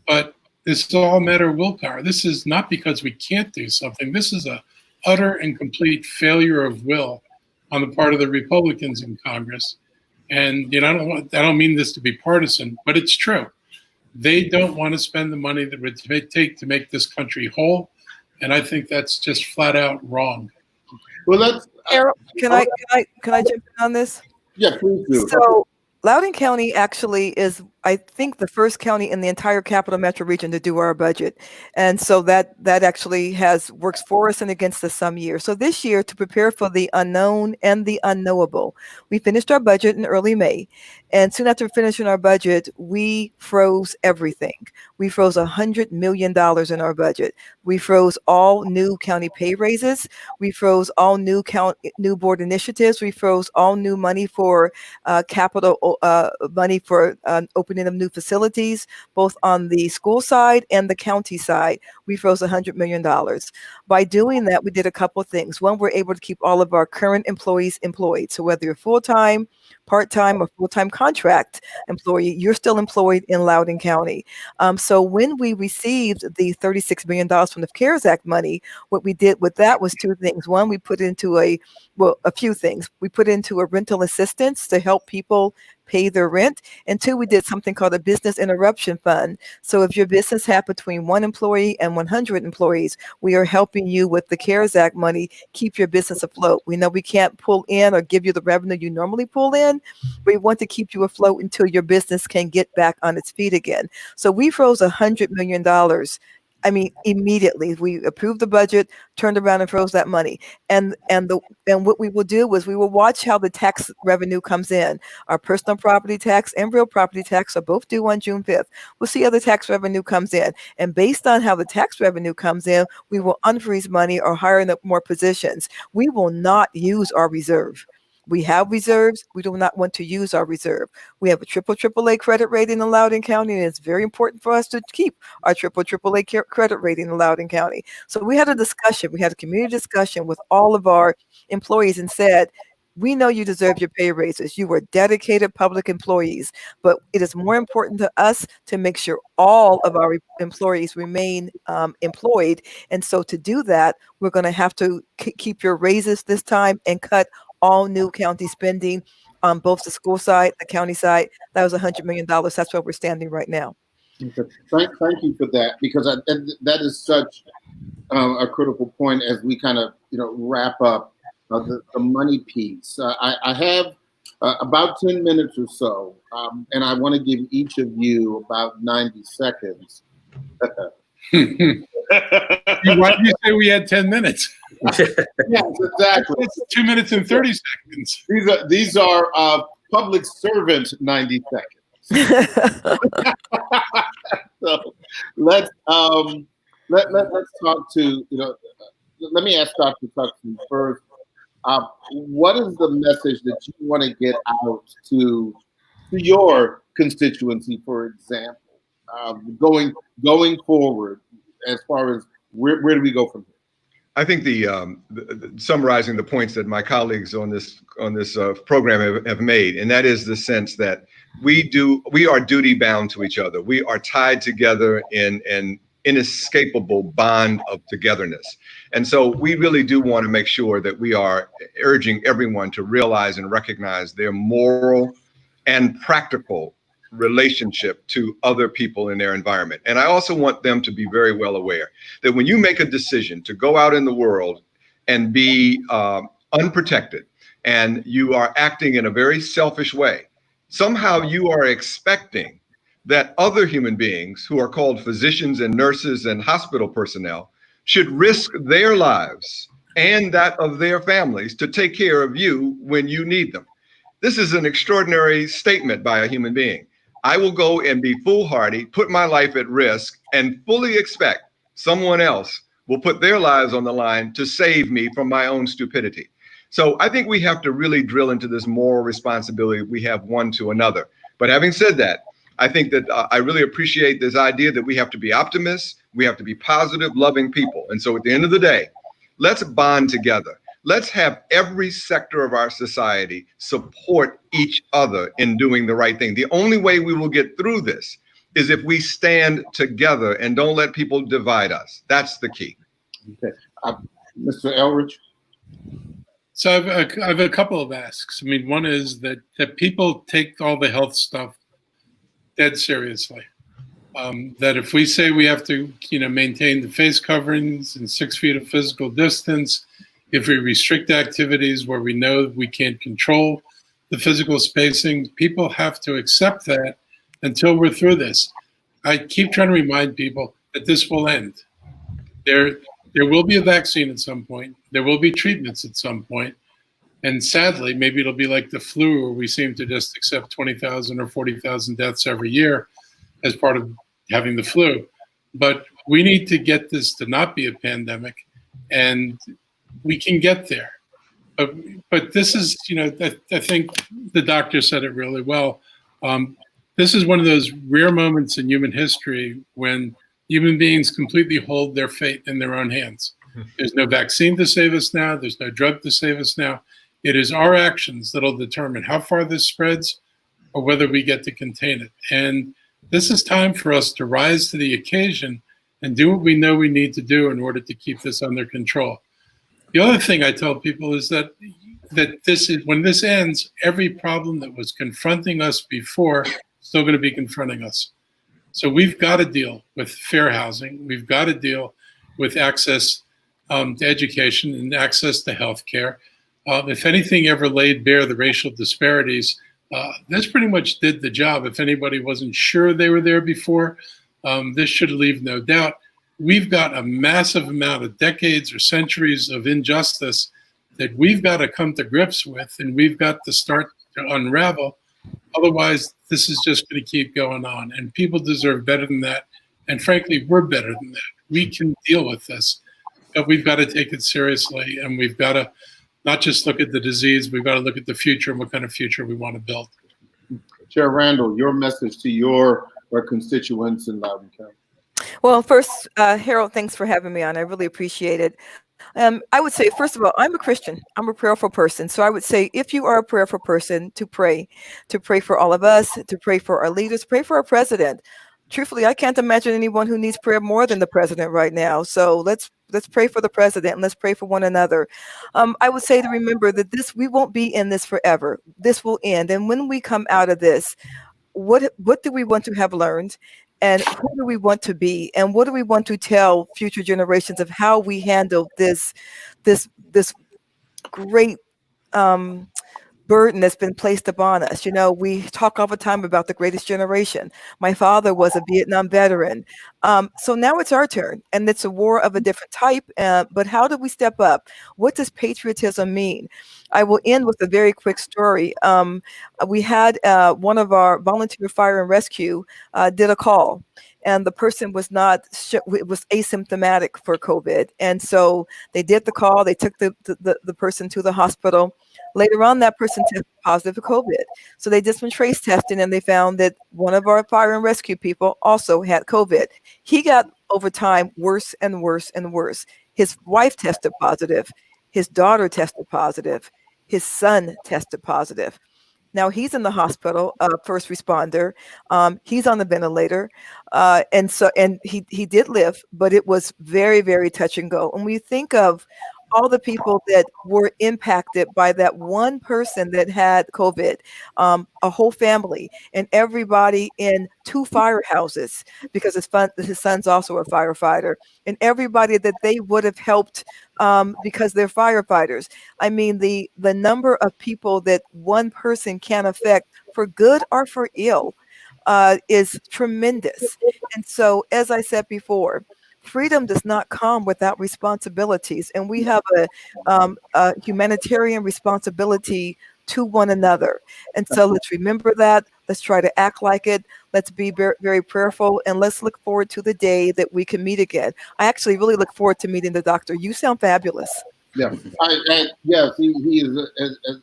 But this is all a matter of willpower. This is not because we can't do something. This is a utter and complete failure of will on the part of the Republicans in Congress. And I don't mean this to be partisan, but it's true. They don't want to spend the money that it would take to make this country whole, and I think that's just flat out wrong. Well, that's Carol, can I jump in on this? yeah, please do. So Loudoun County actually is, I think, the first county in the entire Capital Metro region to do our budget. And so that actually works for us and against us some years. So this year, to prepare for the unknown and the unknowable, we finished our budget in early May. And soon after finishing our budget, we froze everything. We froze $100 million in our budget. We froze all new county pay raises. We froze all new board initiatives. We froze all new money for capital money for opening of new facilities, both on the school side and the county side. We froze $100 million. By doing that, we did a couple of things. One, we're able to keep all of our current employees employed. So whether you're full-time, part-time, or full-time contract employee, you're still employed in Loudoun County. So when we received the $36 million from the CARES Act money, what we did with that was two things. One, we put into a few things. We put into a rental assistance to help people pay their rent. And two, we did something called a business interruption fund. So if your business has between 1 employee and 100 employees, we are helping you with the CARES Act money, keep your business afloat. We know we can't pull in or give you the revenue you normally pull in. We want to keep you afloat until your business can get back on its feet again. So we froze $100 million I mean, immediately. We approved the budget, turned around and froze that money. And what we will do is we will watch how the tax revenue comes in. Our personal property tax and real property tax are both due on June 5th. We'll see how the tax revenue comes in. And based on how the tax revenue comes in, we will unfreeze money or hire more positions. We will not use our reserve. We have reserves. We do not want to use our reserve. We have a AAA credit rating in Loudoun County, and it's very important for us to keep our AAA credit rating in Loudoun County. So we had a discussion. We had a community discussion with all of our employees and said, we know you deserve your pay raises. You were dedicated public employees, but it is more important to us to make sure all of our employees remain employed. And so to do that, we're going to have to keep your raises this time and cut all new county spending on both the school side, the county side. That was $100 million. That's where we're standing right now. Okay. Thank you for that, because that is such a critical point as we kind of wrap up the money piece. I have about 10 minutes or so, and I want to give each of you about 90 seconds. Why did you say we had 10 minutes? Yes, exactly. It's 2 minutes and 30 seconds. These are public servant 90 seconds. So let's talk to let me ask Dr. Tuckson first. What is the message that you want to get out to your constituency, for example, going forward, as far as where do we go from here? I think the summarizing the points that my colleagues on this program have made, and that is the sense that we are duty bound to each other. We are tied together in an inescapable bond of togetherness. And so we really do want to make sure that we are urging everyone to realize and recognize their moral and practical relationship to other people in their environment. And I also want them to be very well aware that when you make a decision to go out in the world and be unprotected, and you are acting in a very selfish way, somehow you are expecting that other human beings who are called physicians and nurses and hospital personnel should risk their lives and that of their families to take care of you when you need them. This is an extraordinary statement by a human being. I will go and be foolhardy, put my life at risk, and fully expect someone else will put their lives on the line to save me from my own stupidity. So I think we have to really drill into this moral responsibility we have one to another. But having said that, I think that I really appreciate this idea that we have to be optimists, we have to be positive, loving people. And so at the end of the day, let's bond together. Let's have every sector of our society support each other in doing the right thing. The only way we will get through this is if we stand together and don't let people divide us. That's the key. Okay. Mr. Elridge? So I have a couple of asks. I mean, one is that people take all the health stuff dead seriously. That if we say we have to, maintain the face coverings and 6 feet of physical distance, if we restrict activities where we know we can't control the physical spacing, people have to accept that until we're through this. I keep trying to remind people that this will end. There will be a vaccine at some point. There will be treatments at some point. And sadly, maybe it'll be like the flu, where we seem to just accept 20,000 or 40,000 deaths every year as part of having the flu. But we need to get this to not be a pandemic, and we can get there. But this is, I think the doctor said it really well. This is one of those rare moments in human history when human beings completely hold their fate in their own hands. There's no vaccine to save us now. There's no drug to save us now. It is our actions that'll determine how far this spreads or whether we get to contain it. And this is time for us to rise to the occasion and do what we know we need to do in order to keep this under control. The other thing I tell people is that this is, when this ends, every problem that was confronting us before is still going to be confronting us. So we've got to deal with fair housing. We've got to deal with access to education and access to healthcare. If anything ever laid bare the racial disparities, this pretty much did the job. If anybody wasn't sure they were there before, this should leave no doubt. we've got a massive amount of decades or centuries of injustice that we've got to come to grips with, and we've got to start to unravel. Otherwise, this is just going to keep going on, and people deserve better than that. And frankly, we're better than that. We can deal with this, but we've got to take it seriously, and we've got to not just look at the disease, we've got to look at the future and what kind of future we want to build. Chair Randall, your message to your constituents in Loudoun County. Well, first, Harold, thanks for having me on. I really appreciate it. I would say, first of all, I'm a Christian. I'm a prayerful person. So I would say, if you are a prayerful person, to pray for all of us, to pray for our leaders, pray for our president. Truthfully, I can't imagine anyone who needs prayer more than the president right now. So let's pray for the president, and let's pray for one another. I would say to remember that we won't be in this forever. This will end. And when we come out of this, what do we want to have learned? And who do we want to be? And what do we want to tell future generations of how we handle this great burden that's been placed upon us? You know, we talk all the time about the greatest generation. My father was a Vietnam veteran. So now it's our turn, and it's a war of a different type. But how do we step up? What does patriotism mean? I will end with a very quick story. We had one of our volunteer fire and rescue did a call, and the person was was asymptomatic for COVID. And so they did the call. They took the person to the hospital. Later on, that person tested positive for COVID. So they did some trace testing, and they found that one of our fire and rescue people also had COVID. He got, over time, worse and worse and worse. His wife tested positive. His daughter tested positive. His son tested positive. Now he's in the hospital, first responder. He's on the ventilator. And he did live, but it was very, very touch and go. And we think of all the people that were impacted by that one person that had COVID, a whole family, and everybody in 2 firehouses, because his son's also a firefighter, and everybody that they would have helped because they're firefighters. I mean, the number of people that one person can affect for good or for ill is tremendous. And so, as I said before, freedom does not come without responsibilities, and we have a humanitarian responsibility to one another. And so let's remember that. Let's try to act like it. Let's be very, very prayerful, and let's look forward to the day that we can meet again. I actually really look forward to meeting the doctor. You sound fabulous. Yeah, yes, he is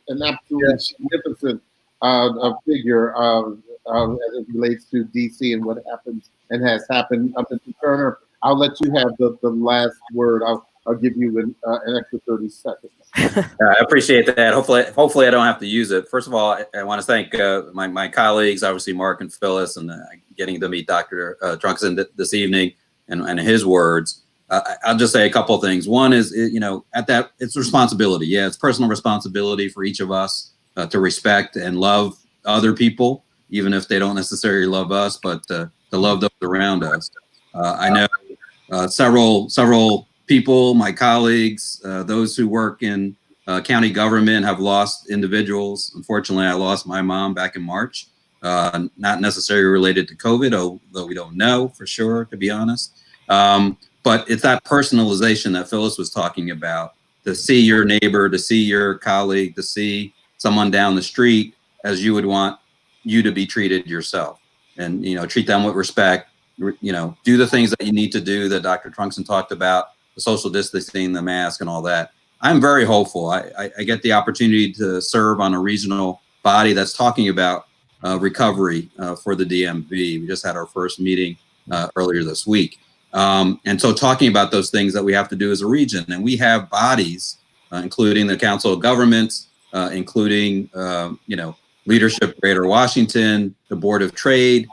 an absolutely magnificent figure as it relates to DC and what happens and has happened up in Turner. I'll let you have the last word. I'll give you an extra 30 seconds. I appreciate that. Hopefully I don't have to use it. First of all, I want to thank my colleagues, obviously Mark and Phyllis, and getting to meet Dr. Trunkson this evening and his words. I'll just say a couple of things. One is, it's responsibility. Yeah, it's personal responsibility for each of us to respect and love other people, even if they don't necessarily love us, but to love those around us. I know several people, my colleagues, those who work in county government have lost individuals. Unfortunately, I lost my mom back in March, not necessarily related to COVID, although we don't know for sure, to be honest. But it's that personalization that Phyllis was talking about, to see your neighbor, to see your colleague, to see someone down the street as you would want you to be treated yourself, and treat them with respect. Do the things that you need to do that Dr. Trunkson talked about, the social distancing, the mask, and all that. I'm very hopeful. I get the opportunity to serve on a regional body that's talking about recovery for the DMV. We just had our first meeting earlier this week. And so talking about those things that we have to do as a region, and we have bodies, including the Council of Governments, including, Leadership Greater Washington, the Board of Trade,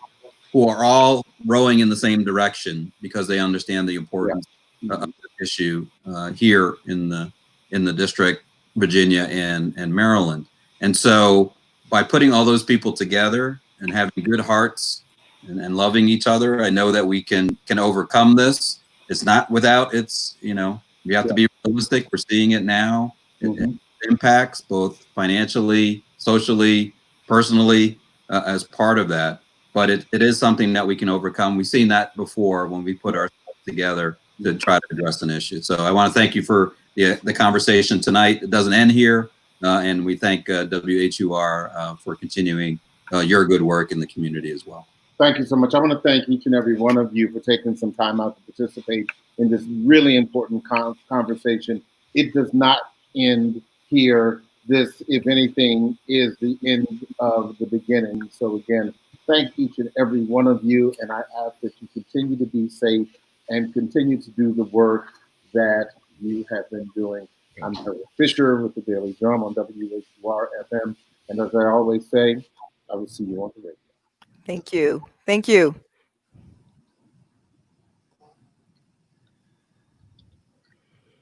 who are all rowing in the same direction because they understand the importance of the issue here in the district, Virginia and Maryland. And so by putting all those people together and having good hearts and loving each other, I know that we can overcome this. It's not without we have to be realistic. We're seeing it now. It impacts both financially, socially, personally, as part of that. But it is something that we can overcome. We've seen that before when we put ourselves together to try to address an issue. So I want to thank you for the conversation tonight. It doesn't end here, and we thank WHUR for continuing your good work in the community as well. Thank you so much. I want to thank each and every one of you for taking some time out to participate in this really important conversation. It does not end here. This, if anything, is the end of the beginning. So again, thank each and every one of you, and I ask that you continue to be safe and continue to do the work that you have been doing. I'm Harold Fisher with the Daily Drum on WHUR-FM, and as I always say, I will see you on the radio. Thank you. Thank you.